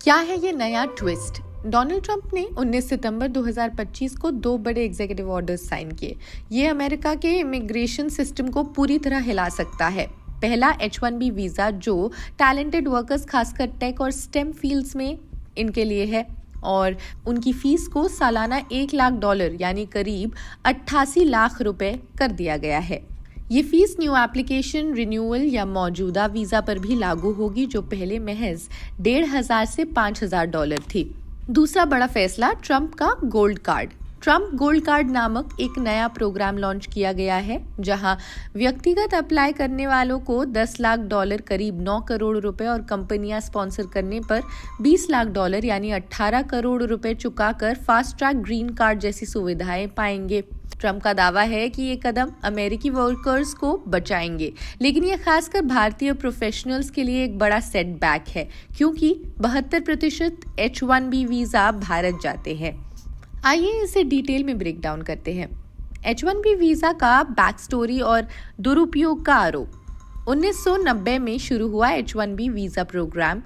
क्या है ये नया ट्विस्ट? डोनाल्ड ट्रंप ने 19 सितंबर 2025 को 2 बड़े एग्जीक्यूटिव ऑर्डर्स साइन किए। ये अमेरिका के इमिग्रेशन सिस्टम को पूरी तरह हिला सकता है। पहला H1B वीज़ा जो टैलेंटेड वर्कर्स खासकर टेक और स्टेम फील्ड्स में इनके लिए है और उनकी फीस को सालाना $1 लाख यानी करीब 88 लाख रुपए कर दिया गया है। ये फीस न्यू एप्लीकेशन रिन्यूअल या मौजूदा वीजा पर भी लागू होगी जो पहले महज $1,500 से $5,000 थी। दूसरा बड़ा फैसला ट्रंप का gold card. Trump gold card नामक एक नया प्रोग्राम लॉन्च किया गया है जहां व्यक्तिगत अप्लाई करने वालों को $10 लाख करीब 9 करोड़ रुपए और कंपनियां स्पॉन्सर करने पर $20 लाख यानी 18 करोड़ रुपए चुकाकर फास्ट ट्रैक ग्रीन कार्ड जैसी सुविधाएं पाएंगे। ट्रंप का दावा है कि ये कदम अमेरिकी वर्कर्स को बचाएंगे, लेकिन ये खासकर भारतीय प्रोफेशनल्स के लिए एक बड़ा सेटबैक है क्योंकि 72% H1B वीजा भारत जाते हैं। आइए इसे डिटेल में ब्रेक डाउन करते हैं। H1B वीजा का बैक स्टोरी और दुरुपयोग का आरोप। 1990 में शुरू हुआ H1B visa programme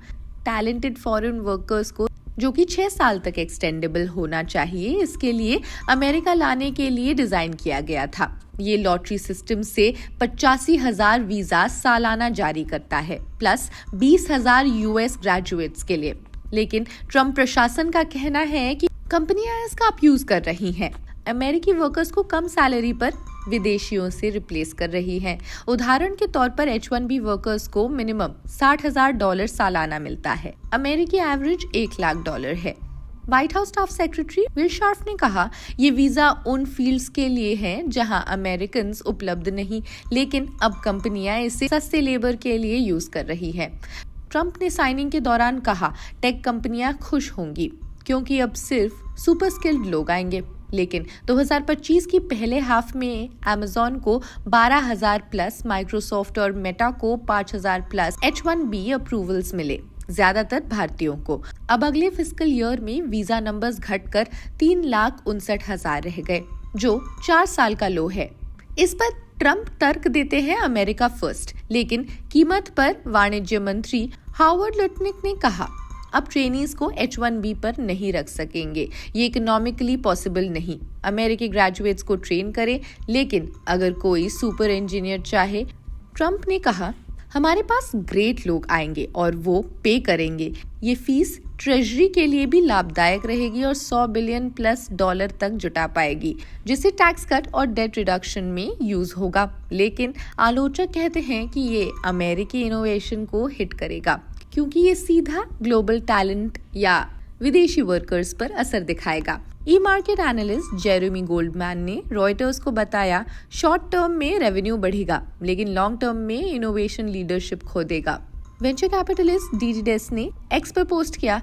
talented foreign workers को जो कि 6 साल तक एक्सटेंडेबल होना चाहिए, इसके लिए अमेरिका लाने के लिए डिजाइन किया गया था। ये लॉटरी सिस्टम से 85,000 वीजा सालाना जारी करता है प्लस 20,000 US ग्रेजुएट्स के लिए। लेकिन ट्रंप प्रशासन का कहना है कि कंपनियां इसका अब्यूज कर रही हैं, अमेरिकी वर्कर्स को कम सैलरी पर विदेशियों से रिप्लेस कर रही हैं। उदाहरण के तौर पर H1B वर्कर्स को मिनिमम $60,000 सालाना मिलता है। अमेरिकी एवरेज $1 लाख है। White House staff secretary Will Scharf ने कहा, ये वीजा उन फील्ड्स के लिए है जहां अमेरिकन उपलब्ध नहीं, लेकिन अब कंपनियां इसे सस्ते लेबर के लिए यूज कर रही है। ट्रंप ने साइनिंग के दौरान कहा, टेक कंपनियां खुश होंगी क्योंकि अब सिर्फ सुपर स्किल्ड लोग आएंगे। लेकिन 2025 की पहले हाफ में Amazon को 12,000 प्लस, माइक्रोसॉफ्ट और मेटा को 5,000 प्लस H1B अप्रूवल्स मिले, ज्यादातर भारतीयों को। अब अगले फिस्कल ईयर में वीजा नंबर्स घटकर 3,59,000 रह गए, जो 4 साल का लो है। इस पर ट्रंप तर्क देते हैं अमेरिका फर्स्ट, लेकिन कीमत पर वाणिज्य मंत्री हावर्ड लुटनिक ने कहा, अब ट्रेनीज को H1B पर नहीं रख सकेंगे, ये इकोनॉमिकली पॉसिबल नहीं। अमेरिकी ग्रेजुएट्स को ट्रेन करें, लेकिन अगर कोई सुपर इंजीनियर चाहे। ट्रंप ने कहा, हमारे पास ग्रेट लोग आएंगे और वो पे करेंगे। ये फीस ट्रेजरी के लिए भी लाभदायक रहेगी और $100 बिलियन प्लस तक जुटा पाएगी, जिसे टैक्स कट और डेट रिडक्शन में यूज होगा। लेकिन आलोचक कहते हैं कि ये अमेरिकी इनोवेशन को हिट करेगा क्योंकि ये सीधा ग्लोबल टैलेंट या विदेशी वर्कर्स पर असर दिखाएगा। ई मार्केट एनालिस्ट जेरेमी गोल्डमैन ने रॉयटर्स को बताया, शॉर्ट टर्म में रेवेन्यू बढ़ेगा लेकिन लॉन्ग टर्म में इनोवेशन लीडरशिप खो देगा। वेंचर कैपिटलिस्ट डीडी डेस ने एक्स पर पोस्ट किया,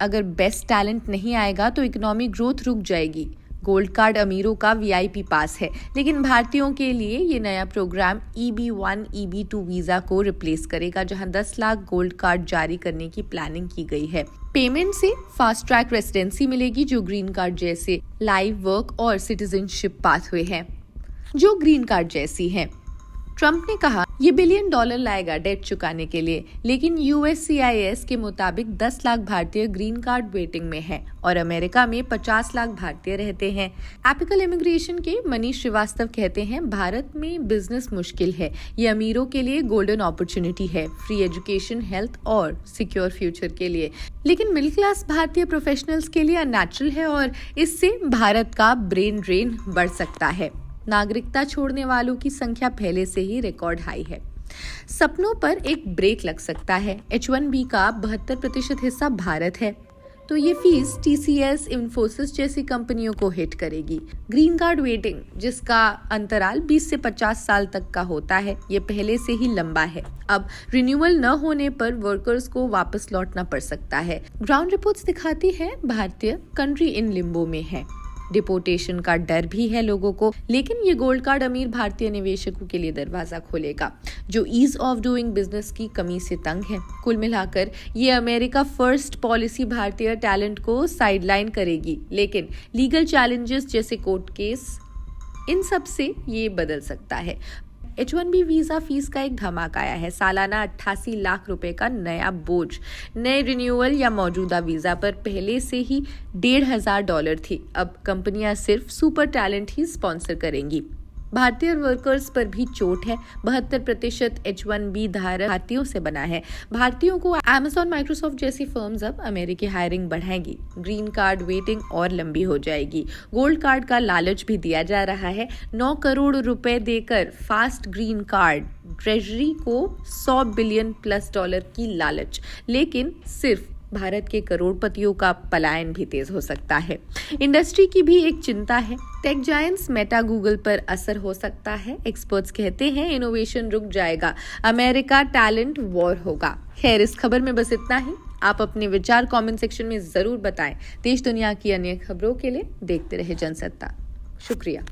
अगर बेस्ट टैलेंट नहीं आएगा तो इकोनॉमिक ग्रोथ रुक जाएगी। गोल्ड कार्ड अमीरों का VIP पास है, लेकिन भारतीयों के लिए ये नया प्रोग्राम EB1 EB2 वीजा को रिप्लेस करेगा, जहां 10 लाख गोल्ड कार्ड जारी करने की प्लानिंग की गई है। पेमेंट से फास्ट ट्रैक रेसिडेंसी मिलेगी जो ग्रीन कार्ड जैसे लाइव वर्क और सिटीजनशिप पाथवे हैं, जो ग्रीन कार्ड जैसी हैं। ट्रंप ने कहा, ये $1 बिलियन लाएगा डेट चुकाने के लिए, लेकिन USCIS के मुताबिक 10 लाख भारतीय ग्रीन कार्ड वेटिंग में हैं और अमेरिका में 50 लाख भारतीय रहते हैं। एपिकल इमिग्रेशन के मनीष श्रीवास्तव कहते हैं, भारत में बिजनेस मुश्किल है, ये अमीरों के लिए गोल्डन अपॉर्चुनिटी है, फ्री एजुकेशन, हेल्थ और सिक्योर फ्यूचर के लिए, लेकिन मिडिल क्लास भारतीय प्रोफेशनल्स के लिए अननेचुरल है और इससे भारत का ब्रेन ड्रेन बढ़ सकता है। नागरिकता छोड़ने वालों की संख्या पहले से ही रिकॉर्ड हाई है। सपनों पर एक ब्रेक लग सकता है। H1B का 72% हिस्सा भारत है, तो ये फीस TCS, इन्फोसिस जैसी कंपनियों को हिट करेगी। ग्रीन कार्ड वेटिंग, जिसका अंतराल 20 से 50 साल तक का होता है, ये पहले से ही लंबा है। अब रिन्यूअल न होने पर वर्कर्स को वापस लौटना पड़ सकता है। ग्राउंड रिपोर्ट्स दिखाती है भारतीय कंट्री इन लिम्बो में है। डिपोर्टेशन का डर भी है लोगों को, लेकिन ये गोल्ड कार्ड अमीर भारतीय निवेशकों के लिए दरवाजा खोलेगा जो ईज ऑफ डूइंग बिजनेस की कमी से तंग है। कुल मिलाकर ये अमेरिका फर्स्ट पॉलिसी भारतीय टैलेंट को साइडलाइन करेगी, लेकिन लीगल चैलेंजेस जैसे कोर्ट केस, इन सब से ये बदल सकता है। H1B वीजा फीस का एक धमाका आया है। सालाना 88 लाख रुपए का नया बोझ। नए रिन्यूअल या मौजूदा वीजा पर पहले से ही $1,500 थी। अब कंपनियां सिर्फ सुपर टैलेंट ही स्पॉन्सर करेंगी। भारतीय वर्कर्स पर भी चोट है। 72% H1B धारक भारतीयों से बना है। भारतीयों को Amazon, माइक्रोसॉफ्ट जैसी फर्म्स अब अमेरिकी हायरिंग बढ़ाएंगी। ग्रीन कार्ड वेटिंग और लंबी हो जाएगी। गोल्ड कार्ड का लालच भी दिया जा रहा है। 9 करोड़ रुपए देकर फास्ट ग्रीन कार्ड, ट्रेजरी को $100 बिलियन प्लस की लालच। लेकिन सिर्फ भारत के करोड़पतियों का पलायन भी तेज हो सकता है। इंडस्ट्री की भी एक चिंता है। टेक जायंट्स मेटा, गूगल पर असर हो सकता है। एक्सपर्ट्स कहते हैं इनोवेशन रुक जाएगा। अमेरिका टैलेंट वॉर होगा। खैर, इस खबर में बस इतना ही। आप अपने विचार कमेंट सेक्शन में जरूर बताएं। देश दुनिया की अन्य खबरों के लिए देखते रहे जनसत्ता। शुक्रिया।